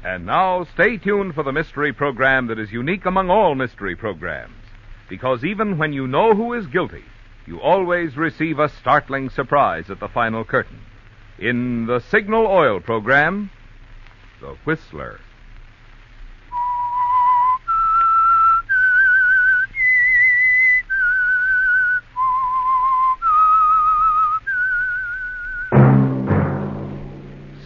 And now, stay tuned for the mystery program that is unique among all mystery programs. Because even when you know who is guilty, you always receive a startling surprise at the final curtain. In the Signal Oil program, The Whistler.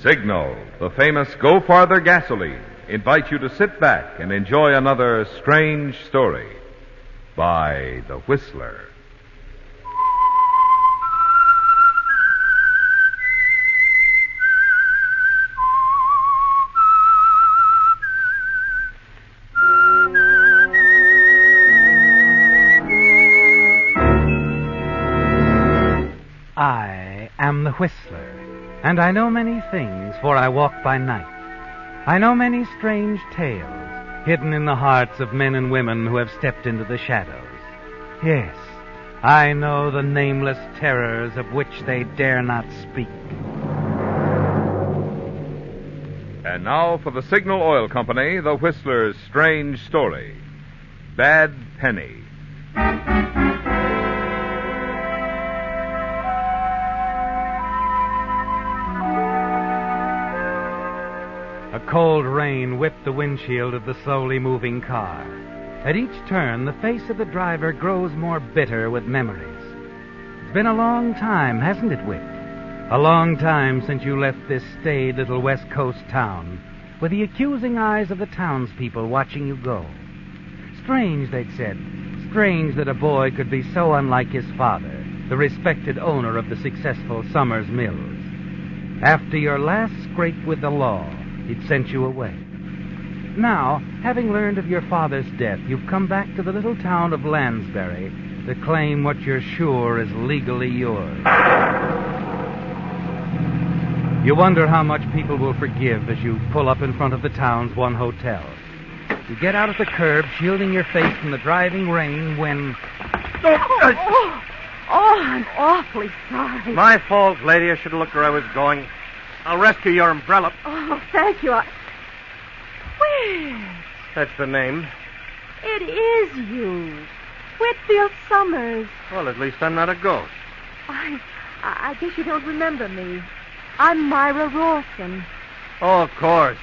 Signal, the famous Go Farther gasoline, invites you to sit back and enjoy another strange story by The Whistler. I am the Whistler. And I know many things, for I walk by night. I know many strange tales, hidden in the hearts of men and women who have stepped into the shadows. Yes, I know the nameless terrors of which they dare not speak. And now for the Signal Oil Company, The Whistler's strange story, Bad Penny. A cold rain whipped the windshield of the slowly moving car. At each turn, the face of the driver grows more bitter with memories. It's been a long time, hasn't it, Whip? A long time since you left this staid little West Coast town, with the accusing eyes of the townspeople watching you go. Strange, they'd said. Strange that a boy could be so unlike his father, the respected owner of the successful Summers Mills. After your last scrape with the law, he'd sent you away. Now, having learned of your father's death, you've come back to the little town of Lansbury to claim what you're sure is legally yours. You wonder how much people will forgive as you pull up in front of the town's one hotel. You get out at the curb, shielding your face from the driving rain when... Oh, I'm awfully sorry. My fault, lady. I should have looked where I was going. I'll rescue your umbrella. Oh, thank you. Whit. That's the name. It is you. Whitfield Summers. Well, at least I'm not a ghost. I guess you don't remember me. I'm Myra Rawson. Oh, of course.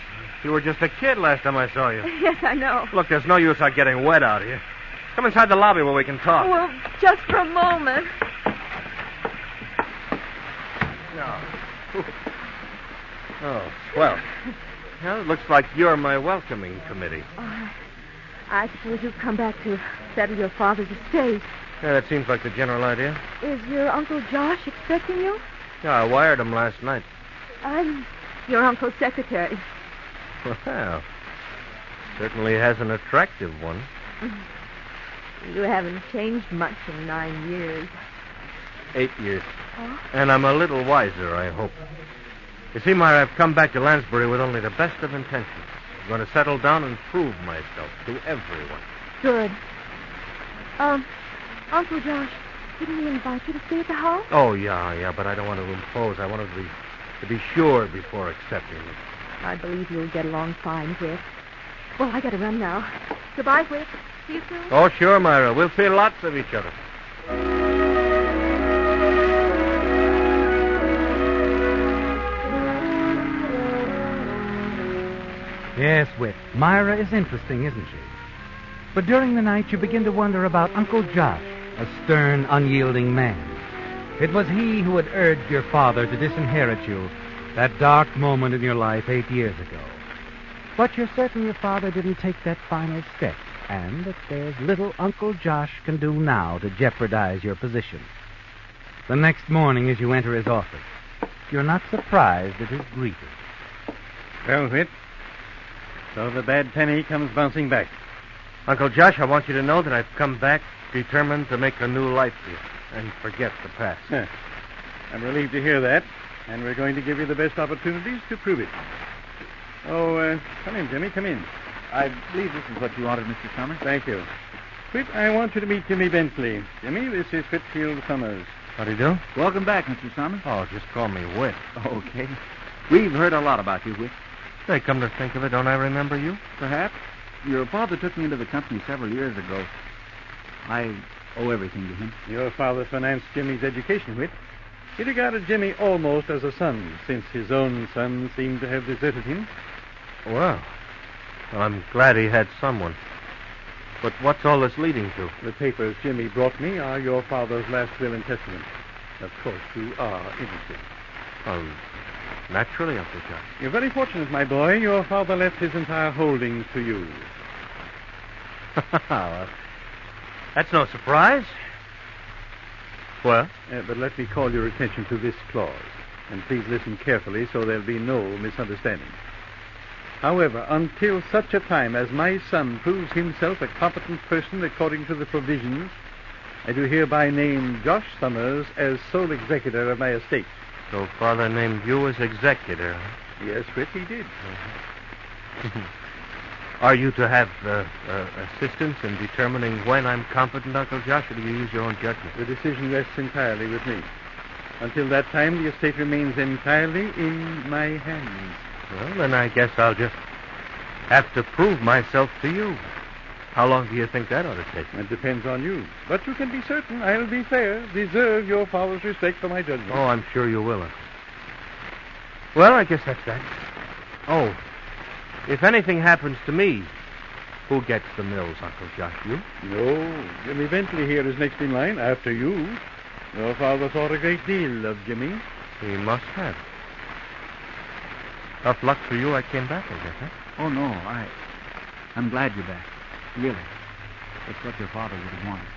You were just a kid last time I saw you. Yes, I know. Look, there's no use out getting wet out here. Come inside the lobby where we can talk. Well, just for a moment. No. Oh, swell. Well, it looks like you're my welcoming committee. I suppose you've come back to settle your father's estate. Yeah, that seems like the general idea. Is your Uncle Josh expecting you? Yeah, I wired him last night. I'm your uncle's secretary. Well, certainly has an attractive one. You haven't changed much in 9 years. 8 years. Oh? And I'm a little wiser, I hope. You see, Myra, I've come back to Lansbury with only the best of intentions. I'm going to settle down and prove myself to everyone. Good. Uncle Josh, didn't he invite you to stay at the house? Oh, yeah, but I don't want to impose. I want to be sure before accepting it. I believe you'll get along fine, Whit. Well, I got to run now. Goodbye, Whit. See you soon. Oh, sure, Myra. We'll see lots of each other. Yes, Whit, Myra is interesting, isn't she? But during the night, you begin to wonder about Uncle Josh, a stern, unyielding man. It was he who had urged your father to disinherit you, that dark moment in your life 8 years ago. But you're certain your father didn't take that final step, and that there's little Uncle Josh can do now to jeopardize your position. The next morning, as you enter his office, you're not surprised at his greeting. Well, Whit, so the bad penny comes bouncing back. Uncle Josh, I want you to know that I've come back determined to make a new life here and forget the past. I'm relieved to hear that, and we're going to give you the best opportunities to prove it. Oh, come in, Jimmy, come in. I believe this is what you wanted, Mr. Summers. Thank you. Whit, I want you to meet Jimmy Bentley. Jimmy, this is Whitfield Summers. How do you do? Welcome back, Mr. Summers. Oh, just call me Whit. Okay. We've heard a lot about you, Whit. Say, come to think of it, don't I remember you? Perhaps. Your father took me into the company several years ago. I owe everything to him. Your father financed Jimmy's education, Whit. He regarded Jimmy almost as a son, since his own son seemed to have deserted him. Well, I'm glad he had someone. But what's all this leading to? The papers Jimmy brought me are your father's last will and testament. Of course, you are interested. Well, naturally, Uncle Josh. You're very fortunate, my boy. Your father left his entire holdings to you. Well, that's no surprise. Well? But let me call your attention to this clause. And please listen carefully so there'll be no misunderstanding. However, until such a time as my son proves himself a competent person according to the provisions, I do hereby name Josh Summers as sole executor of my estate. So Father named you as executor, huh? Yes, Whit, he did. Are you to have assistance in determining when I'm competent, Uncle Josh, or do you use your own judgment? The decision rests entirely with me. Until that time, the estate remains entirely in my hands. Well, then I guess I'll just have to prove myself to you. How long do you think that ought to take? It depends on you. But you can be certain I'll be fair, deserve your father's respect for my judgment. Oh, I'm sure you will. Well, I guess that's that. Oh, if anything happens to me, who gets the mills, Uncle Josh? You? No, Jimmy Bentley here is next in line after you. Your father thought a great deal of Jimmy. He must have. Tough luck for you I came back, I guess, huh? Oh, no, I'm glad you're back. Really. That's what your father would have wanted.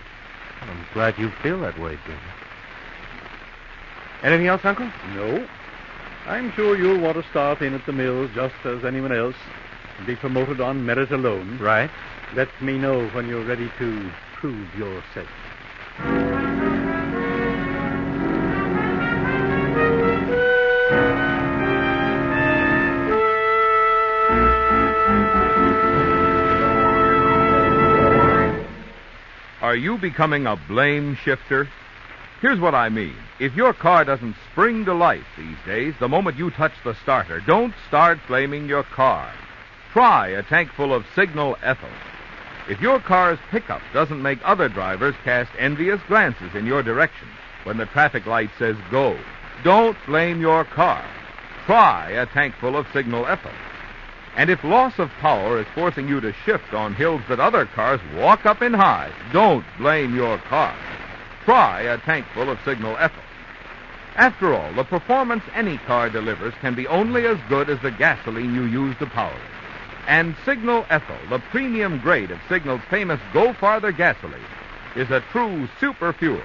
I'm glad you feel that way, Jimmy. Anything else, Uncle? No. I'm sure you'll want to start in at the mills just as anyone else and be promoted on merit alone. Right. Let me know when you're ready to prove yourself. Are you becoming a blame shifter? Here's what I mean. If your car doesn't spring to life these days, the moment you touch the starter, don't start blaming your car. Try a tank full of Signal Ethyl. If your car's pickup doesn't make other drivers cast envious glances in your direction when the traffic light says go, don't blame your car. Try a tank full of Signal Ethyl. And if loss of power is forcing you to shift on hills that other cars walk up in high, don't blame your car. Try a tank full of Signal Ethyl. After all, the performance any car delivers can be only as good as the gasoline you use to power it. And Signal Ethyl, the premium grade of Signal's famous Go Farther gasoline, is a true super fuel,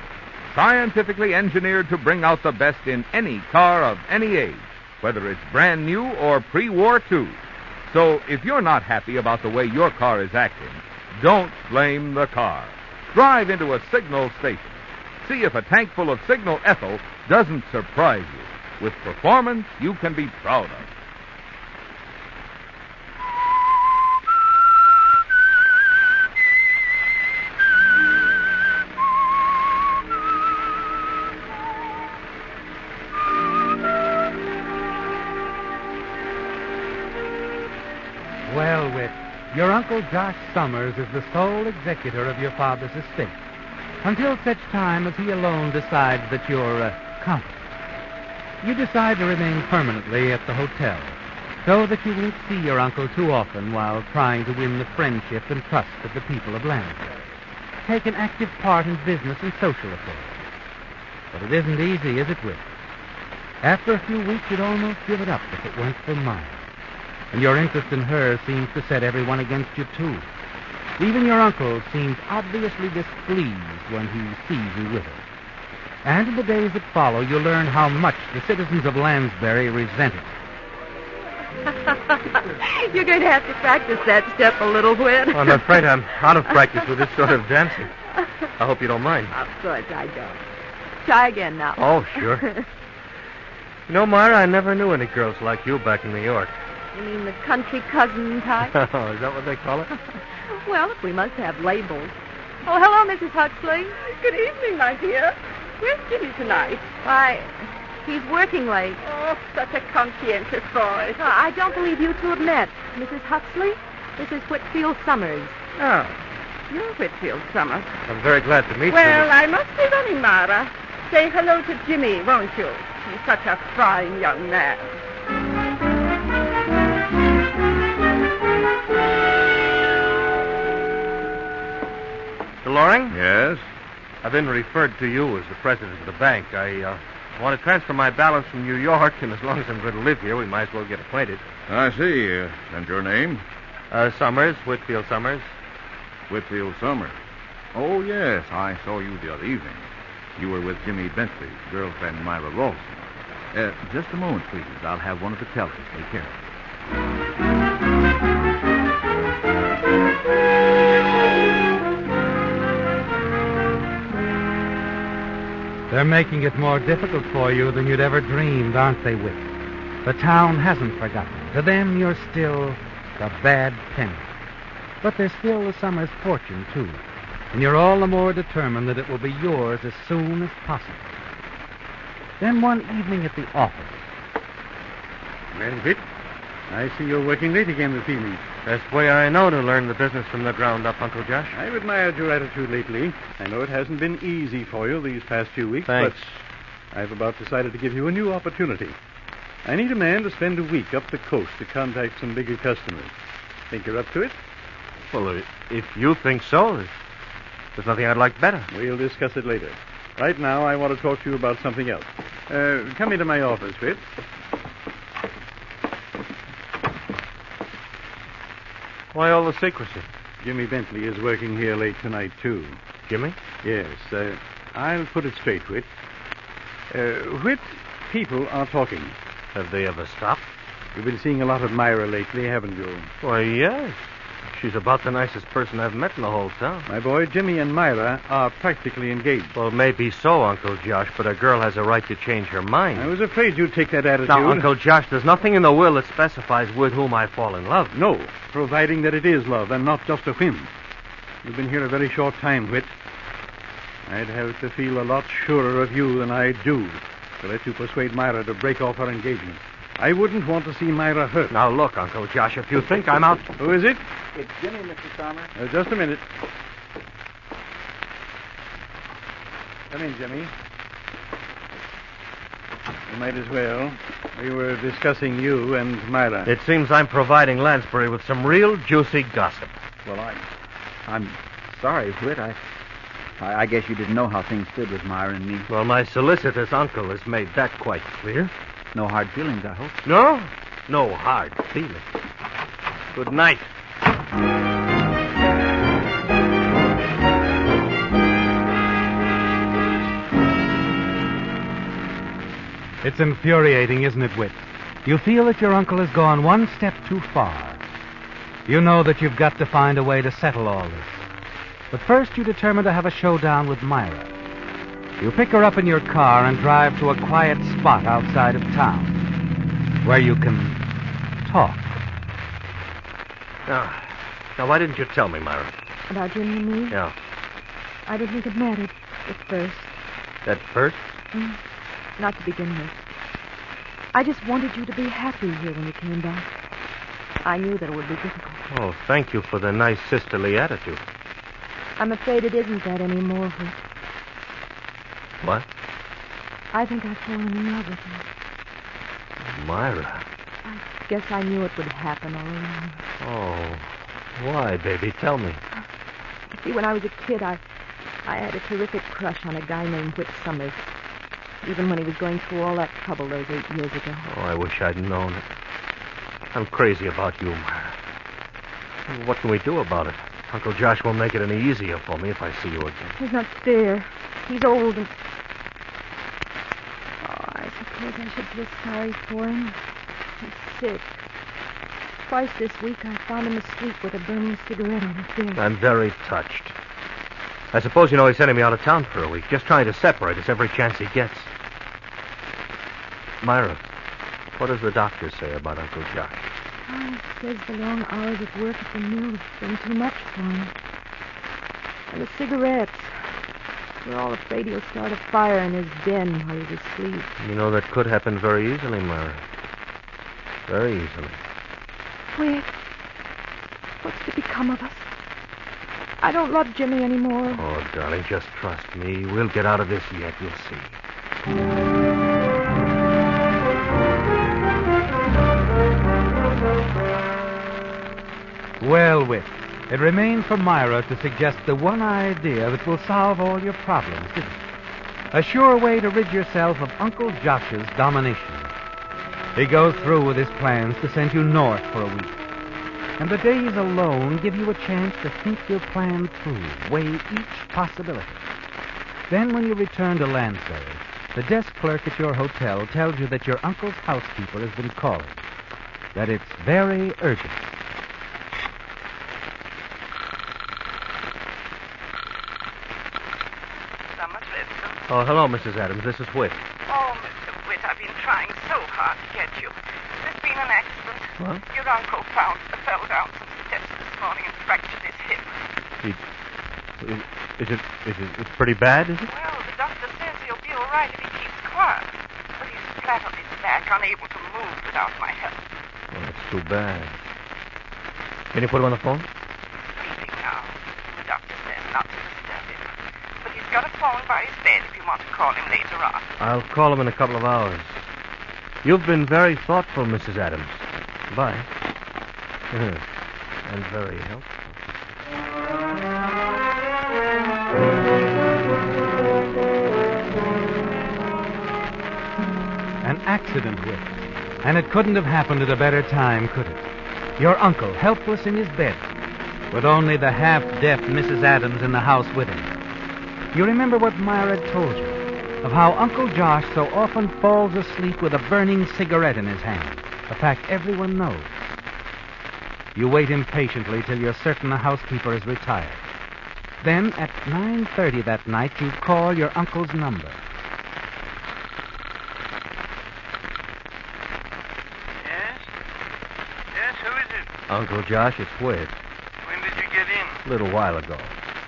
scientifically engineered to bring out the best in any car of any age, whether it's brand new or pre-war too. So if you're not happy about the way your car is acting, don't blame the car. Drive into a Signal station. See if a tank full of Signal Ethyl doesn't surprise you with performance you can be proud of. Well, Whit, your Uncle Josh Summers is the sole executor of your father's estate, until such time as he alone decides that you're competent. You decide to remain permanently at the hotel, so that you won't see your uncle too often while trying to win the friendship and trust of the people of Lansbury. Take an active part in business and social affairs. But it isn't easy, is it, Whit? After a few weeks, you'd almost give it up if it weren't for Maya. And your interest in her seems to set everyone against you, too. Even your uncle seems obviously displeased when he sees you with her. And in the days that follow, you'll learn how much the citizens of Lansbury resent it. You're going to have to practice that step a little, Whit. Well, I'm afraid I'm out of practice with this sort of dancing. I hope you don't mind. Of course I don't. Try again now. Oh, sure. You know, Myra, I never knew any girls like you back in New York. You mean the country cousin type? Oh, is that what they call it? Well, we must have labels. Oh, hello, Mrs. Huxley. Good evening, my dear. Where's Jimmy tonight? Why, He's working late. Oh, such a conscientious boy. I don't believe you two have met. Mrs. Huxley, this is Whitfield Summers. Oh, you're Whitfield Summers. I'm very glad to meet Well, you. I must be running, Myra. Say hello to Jimmy, won't you? He's such a fine young man. Loring? Yes? I've been referred to you as the president of the bank. I want to transfer my balance from New York, and as long as I'm going to live here, we might as well get acquainted. I see. And your name? Summers, Whitfield Summers. Whitfield Summers. Oh, yes. I saw you the other evening. You were with Jimmy Bentley's girlfriend, Myra Ralston. Just a moment, please. I'll have one of the tellers take care of it. They're making it more difficult for you than you'd ever dreamed, aren't they, Whit? The town hasn't forgotten. To them, you're still the bad penny. But there's still the Summers fortune, too. And you're all the more determined that it will be yours as soon as possible. Then one evening at the office. Well, Whit, I see you're working late again this evening. Best way I know to learn the business from the ground up, Uncle Josh. I've admired your attitude lately. I know it hasn't been easy for you these past few weeks, Thanks. but I've about decided to give you a new opportunity. I need a man to spend a week up the coast to contact some bigger customers. Think you're up to it? Well, if you think so, there's nothing I'd like better. We'll discuss it later. Right now, I want to talk to you about something else. Come into my office, Whit. Why all the secrecy? Jimmy Bentley is working here late tonight, too. Jimmy? Yes, I'll put it straight, Whit. Whit, people are talking. Have they ever stopped? You've been seeing a lot of Myra lately, haven't you? Why, yes. She's about the nicest person I've met in the whole town. My boy, Jimmy and Myra are practically engaged. Well, maybe so, Uncle Josh, but a girl has a right to change her mind. I was afraid you'd take that attitude. Now, Uncle Josh, there's nothing in the will that specifies with whom I fall in love. No, providing that it is love and not just a whim. You've been here a very short time, Whit. I'd have to feel a lot surer of you than I do to let you persuade Myra to break off her engagement. I wouldn't want to see Myra hurt. Now, look, Uncle Josh, if you think I'm out... Who is it? It's Jimmy, Mr. Summers. Just a minute. Come in, Jimmy. You might as well. We were discussing you and Myra. It seems I'm providing Lansbury with some real juicy gossip. Well, I'm sorry, Whit. I guess you didn't know how things stood with Myra and me. Well, my solicitous uncle has made that quite clear. No hard feelings, I hope. No? No hard feelings. Good night. It's infuriating, isn't it, Whit? You feel that your uncle has gone one step too far. You know that you've got to find a way to settle all this. But first you determine to have a showdown with Myra. You pick her up in your car and drive to a quiet spot outside of town where you can talk. Now, why didn't you tell me, Myra? About Jimmy and me? Yeah. I didn't think it mattered at first. At first? Not to begin with. I just wanted you to be happy here when you came back. I knew that it would be difficult. Oh, thank you for the nice sisterly attitude. I'm afraid it isn't that anymore, Whit. What? I think I've fallen in love with you. Myra. I guess I knew it would happen all along. Oh, why, baby? Tell me. You see, when I was a kid, I had a terrific crush on a guy named Whit Summers. Even when he was going through all that trouble those 8 years ago. Oh, I wish I'd known it. I'm crazy about you, Myra. What can we do about it? Uncle Josh won't make it any easier for me if I see you again. He's not fair. He's old and... Oh, I suppose I should feel sorry for him. He's sick. Twice this week I found him asleep with a burning cigarette on his bed. I'm very touched. I suppose you know he's sending me out of town for a week, just trying to separate us every chance he gets. Myra, what does the doctor say about Uncle Josh? Oh, he says the long hours of work at the mill have been too much for him. And the cigarettes. We're all afraid he'll start a fire in his den while he's asleep. You know, that could happen very easily, Myra. Very easily. Whit, what's to become of us? I don't love Jimmy anymore. Oh, darling, just trust me. We'll get out of this yet. You'll see. Well, Whit, it remains for Myra to suggest the one idea that will solve all your problems, didn't it? A sure way to rid yourself of Uncle Josh's domination. He goes through with his plans to send you north for a week. And the days alone give you a chance to think your plan through, weigh each possibility. Then when you return to Lansbury, the desk clerk at your hotel tells you that your uncle's housekeeper has been calling, that it's very urgent. Oh, hello, Mrs. Adams. This is Whit. Oh, Mr. Whit, I've been trying so hard to get you. There's been an accident. What? Your uncle fell down some steps this morning and fractured his hip. It's pretty bad, is it? Well, the doctor says he'll be all right if he keeps quiet. But he's flat on his back, unable to move without my help. Well, that's too bad. Can you put him on the phone? Sleeping now. The doctor says not to disturb him. But he's got a phone by his bed if you want to call him later on. I'll call him in a couple of hours. You've been very thoughtful, Mrs. Adams. Bye. And very helpful. An accident, Whit. And it couldn't have happened at a better time, could it? Your uncle, helpless in his bed, with only the half-deaf Mrs. Adams in the house with him. You remember what Myra told you, of how Uncle Josh so often falls asleep with a burning cigarette in his hand, a fact everyone knows. You wait impatiently till you're certain the housekeeper is retired. Then, at 9:30 that night, you call your uncle's number. Yes? Yes, who is it? Uncle Josh, it's Whit. When did you get in? A little while ago.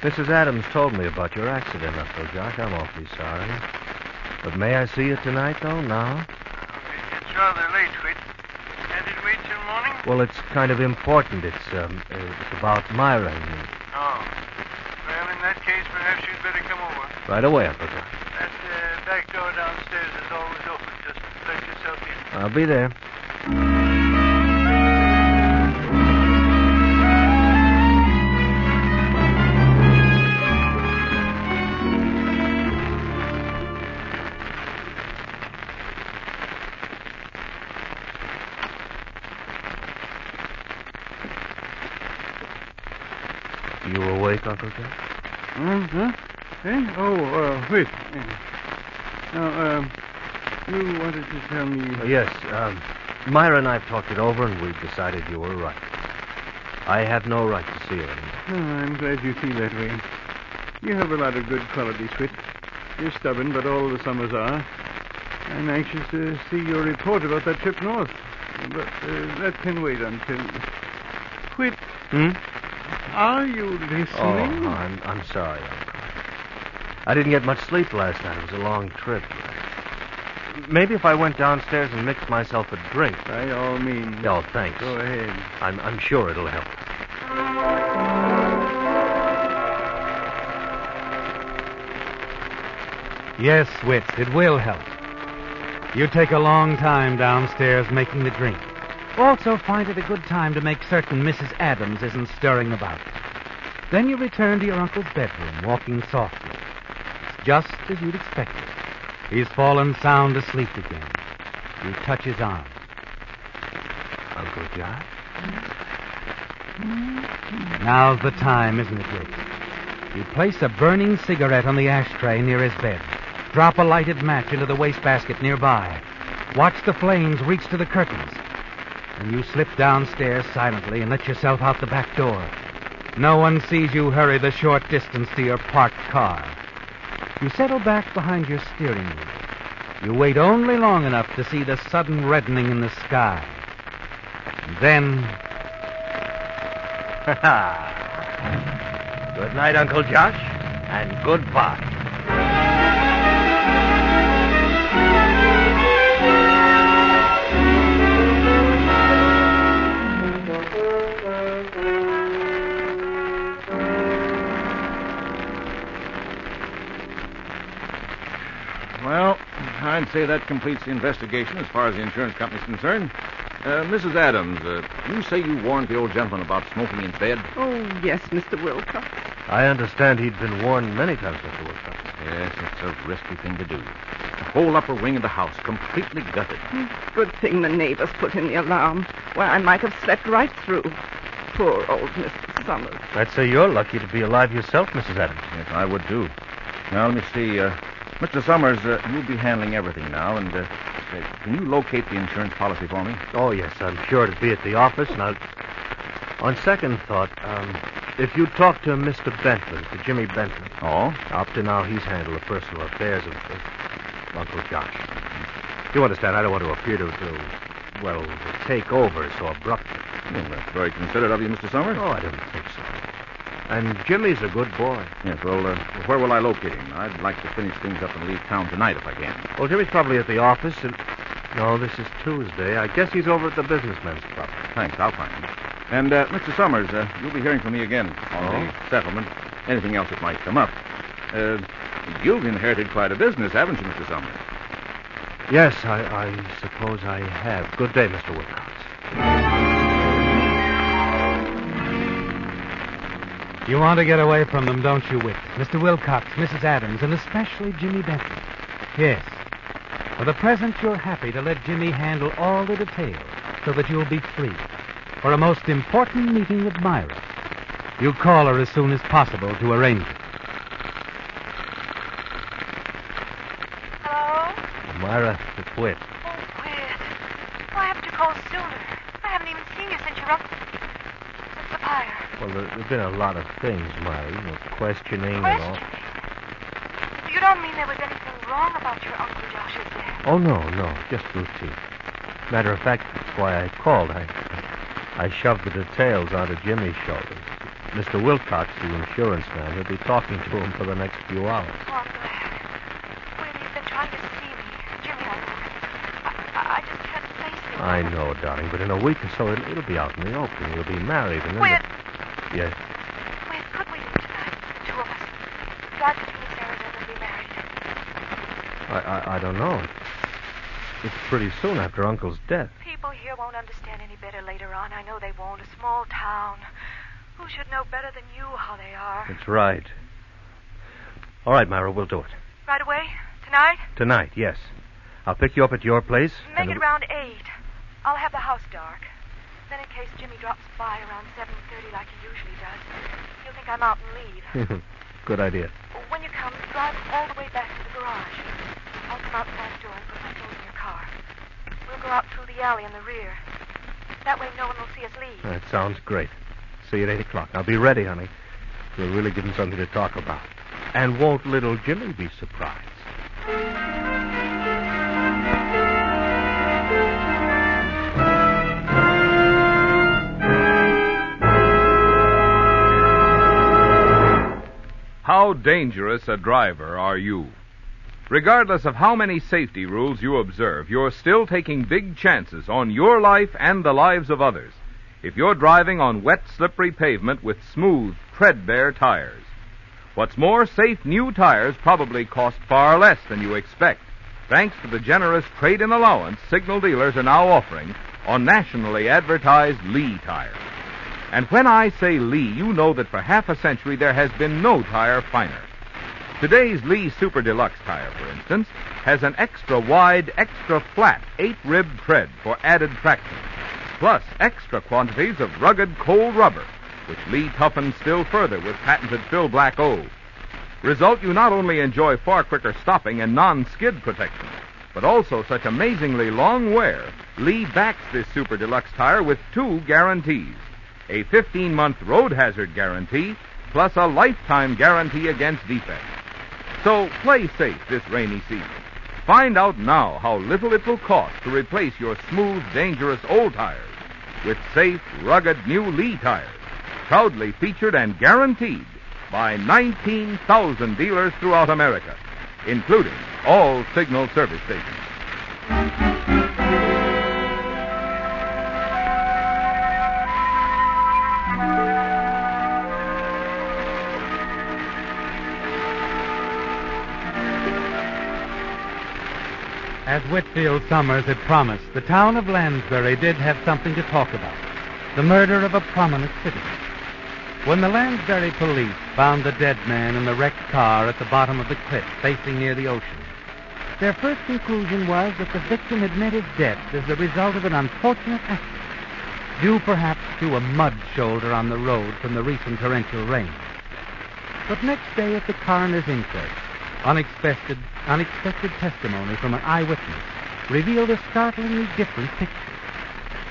Mrs. Adams told me about your accident, Uncle Josh. I'm awfully sorry. But may I see you tonight, though, now? It's rather late, Whit. Can't it wait till morning? Well, it's kind of important. It's about Myra and me. Oh. Well, in that case, perhaps you'd better come over. Right away, Uncle Josh. That back door downstairs is always open. Just let yourself in. I'll be there. You awake, Uncle Josh? Huh? Eh? Oh, wait. Now, you wanted to tell me... Yes, Myra and I have talked it over, and we've decided you were right. I have no right to see her anymore. Oh, I'm glad you feel that way. You have a lot of good qualities, Whit. You're stubborn, but all the Summers are. I'm anxious to see your report about that trip north. But that can wait until... Whit, are you listening? Oh, I'm sorry, Uncle. I didn't get much sleep last night. It was a long trip. Maybe if I went downstairs and mixed myself a drink. By all means. Oh, thanks. Go ahead. I'm sure it'll help. Yes, Whit, it will help. You take a long time downstairs making the drink. Also find it a good time to make certain Mrs. Adams isn't stirring about. Then you return to your uncle's bedroom, walking softly. It's just as you'd expected. He's fallen sound asleep again. You touch his arm. Uncle Josh? Now's the time, isn't it, Whit? You place a burning cigarette on the ashtray near his bed. Drop a lighted match into the wastebasket nearby. Watch the flames reach to the curtains. And you slip downstairs silently and let yourself out the back door. No one sees you hurry the short distance to your parked car. You settle back behind your steering wheel. You wait only long enough to see the sudden reddening in the sky. And then... Good night, Uncle Josh, and goodbye. I'd say that completes the investigation as far as the insurance company's concerned. Mrs. Adams, you say you warned the old gentleman about smoking in bed? Oh, yes, Mr. Wilcox. I understand he'd been warned many times, Mr. Wilcox. Yes, it's a risky thing to do. The whole upper wing of the house completely gutted. Good thing the neighbors put in the alarm. Well, I might have slept right through. Poor old Mr. Summers. I'd say you're lucky to be alive yourself, Mrs. Adams. Yes, I would too. Now, let me see. Mr. Summers, you'll be handling everything now, and can you locate the insurance policy for me? Oh, yes, I'm sure it'd be at the office, and I'll... On second thought, if you talk to Mr. Bentley, to Jimmy Bentley. Oh? Up to now, he's handled the personal affairs of Uncle Josh. You understand, I don't want to appear to take over so abruptly. Well, that's very considerate of you, Mr. Summers. Oh, I don't think so. And Jimmy's a good boy. Yes, well, where will I locate him? I'd like to finish things up and leave town tonight if I can. Well, Jimmy's probably at the office, and... No, this is Tuesday. I guess he's over at the businessman's club. Thanks, I'll find him. And, Mr. Summers, you'll be hearing from me again on the settlement. Anything else that might come up. You've inherited quite a business, haven't you, Mr. Summers? Yes, I suppose I have. Good day, Mr. Wilcox. You want to get away from them, don't you, Whit? Mr. Wilcox, Mrs. Adams, and especially Jimmy Bentley. Yes. For the present, you're happy to let Jimmy handle all the details so that you'll be free for a most important meeting with Myra. You call her as soon as possible to arrange it. Hello? Myra, it's Whit. Oh, Whit. Why haven't you called sooner? I haven't even seen you since the fire. Well, there's been a lot of things, Myra. You know, questioning and all. Questioning? You don't mean there was anything wrong about your Uncle Josh's death? Oh, no, just routine. Matter of fact, that's why I called. I shoved the details onto Jimmy's shoulders. Mr. Wilcox, the insurance man, he'll be talking to him for the next few hours. Oh, I'm glad. Whit, you've been trying to see me. Jimmy, I just can't face it. I know, darling, but in a week or so, it'll be out in the open. You'll be married, and then... Whit! Yes? Whit, could we leave tonight, the two of us? Drive to Phoenix, Arizona, and be married. I don't know. It's pretty soon after Uncle's death. People here won't understand any better later on. I know they won't. A small town. Who should know better than you how they are? That's right. All right, Myra, we'll do it. Right away? Tonight? Tonight, yes. I'll pick you up at your place. Make it around 8. I'll have the house dark. Then in case Jimmy drops by around 7:30 like he usually does, he'll think I'm out and leave. Good idea. When you come, drive all the way back to the garage. I'll come out the back door and put my clothes in your car. We'll go out through the alley in the rear. That way no one will see us leave. That sounds great. See you at 8 o'clock. I'll be ready, honey. We'll really give him something to talk about. And won't little Jimmy be surprised? How dangerous a driver are you? Regardless of how many safety rules you observe, you're still taking big chances on your life and the lives of others if you're driving on wet, slippery pavement with smooth, tread-bare tires. What's more, safe new tires probably cost far less than you expect, thanks to the generous trade-in allowance signal dealers are now offering on nationally advertised Lee tires. And when I say Lee, you know that for half a century there has been no tire finer. Today's Lee Super Deluxe tire, for instance, has an extra wide, extra flat 8-rib tread for added traction, plus extra quantities of rugged cold rubber, which Lee toughens still further with patented Fill Black O. Result, you not only enjoy far quicker stopping and non-skid protection, but also such amazingly long wear. Lee backs this Super Deluxe tire with 2 guarantees. A 15-month road hazard guarantee, plus a lifetime guarantee against defects. So play safe this rainy season. Find out now how little it will cost to replace your smooth, dangerous old tires with safe, rugged new Lee tires, proudly featured and guaranteed by 19,000 dealers throughout America, including all signal service stations. As Whitfield Summers had promised, the town of Lansbury did have something to talk about. The murder of a prominent citizen. When the Lansbury police found the dead man in the wrecked car at the bottom of the cliff facing near the ocean, their first conclusion was that the victim had met his death as the result of an unfortunate accident, due perhaps to a mud shoulder on the road from the recent torrential rain. But next day at the coroner's inquest, unexpected testimony from an eyewitness revealed a startlingly different picture.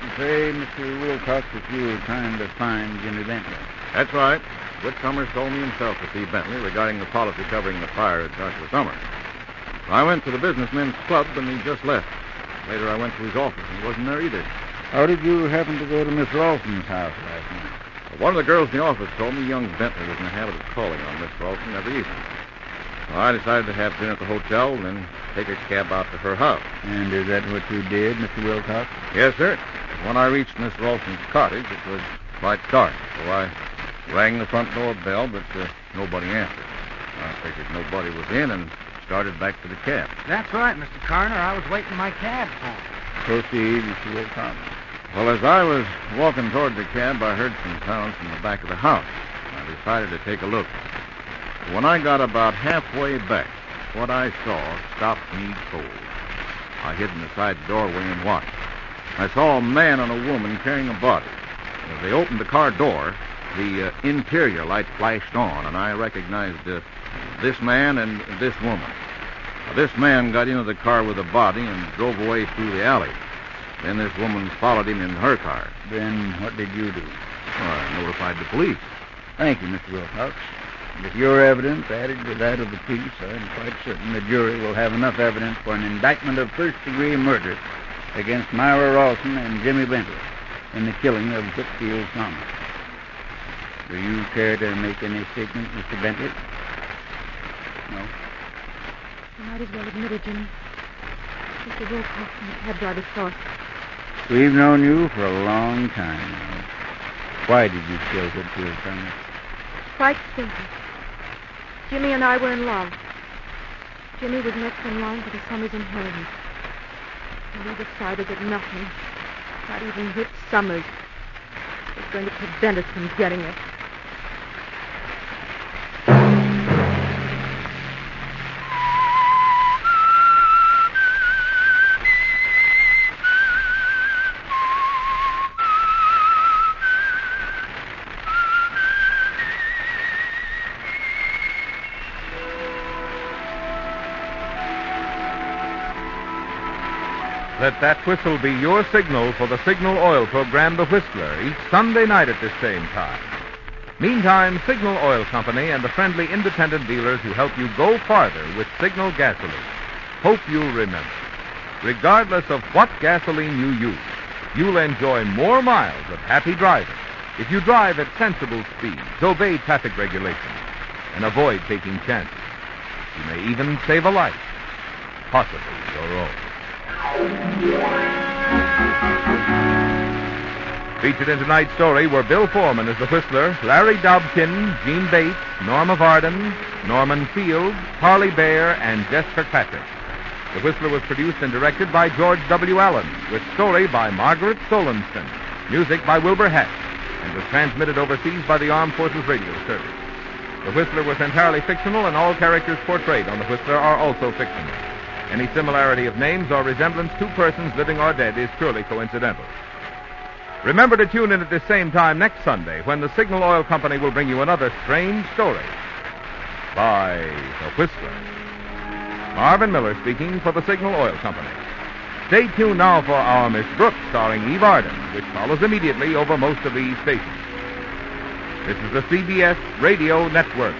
You say, Mr. Wilcox, that you were trying to find Jimmy Bentley. That's right. Whit Summers told me himself to see Bentley regarding the policy covering the fire at Joshua Summers. I went to the businessmen's club, and he just left. Later, I went to his office, and he wasn't there either. How did you happen to go to Miss Ralston's house last night? One of the girls in the office told me young Bentley was in the habit of calling on Miss Ralston every evening. So I decided to have dinner at the hotel and then take a cab out to her house. And is that what you did, Mr. Wilcox? Yes, sir. When I reached Miss Ralston's cottage, it was quite dark, so I rang the front door bell, but nobody answered. I figured nobody was in and started back to the cab. That's right, Mr. Coroner. I was waiting my cab for him. Proceed, Mr. Wilcox. Well, as I was walking toward the cab, I heard some sounds from the back of the house. I decided to take a look. When I got about halfway back, what I saw stopped me cold. I hid in the side doorway and watched. I saw a man and a woman carrying a body. As they opened the car door, the interior light flashed on, and I recognized this man and this woman. Now, this man got into the car with the body and drove away through the alley. Then this woman followed him in her car. Then what did you do? Well, I notified the police. Thank you, Mr. Wilcox. With your evidence added to that of the police, I'm quite certain the jury will have enough evidence for an indictment of first-degree murder against Myra Ralston and Jimmy Bentley in the killing of Whitfield Summers. Do you care to make any statement, Mr. Bentley? No? You might as well admit it, Jimmy. Mr. Wilcox and the cab driver saw us. We've known you for a long time now. Why did you kill Whitfield Summers? Quite simple. Jimmy and I were in love. Jimmy was next in line for the Summers' inheritance. And we decided that nothing, not even Whit Summers, was going to prevent us from getting it. Let that whistle be your signal for the Signal Oil program, The Whistler, each Sunday night at this same time. Meantime, Signal Oil Company and the friendly independent dealers who help you go farther with Signal gasoline hope you'll remember, regardless of what gasoline you use, you'll enjoy more miles of happy driving if you drive at sensible speeds, obey traffic regulations, and avoid taking chances. You may even save a life, possibly your own. Featured in tonight's story were Bill Forman as the Whistler, Larry Dobkin, Gene Bates, Norma Varden, Norman Fields, Harley Bear, and Jess Kirkpatrick. The Whistler was produced and directed by George W. Allen, with story by Margaret Solonston, music by Wilbur Hatch, and was transmitted overseas by the Armed Forces Radio Service. The Whistler was entirely fictional, and all characters portrayed on The Whistler are also fictional. Any similarity of names or resemblance to persons living or dead is purely coincidental. Remember to tune in at the same time next Sunday when the Signal Oil Company will bring you another strange story by The Whistler. Marvin Miller speaking for the Signal Oil Company. Stay tuned now for our Miss Brooks starring Eve Arden, which follows immediately over most of these stations. This is the CBS Radio Network.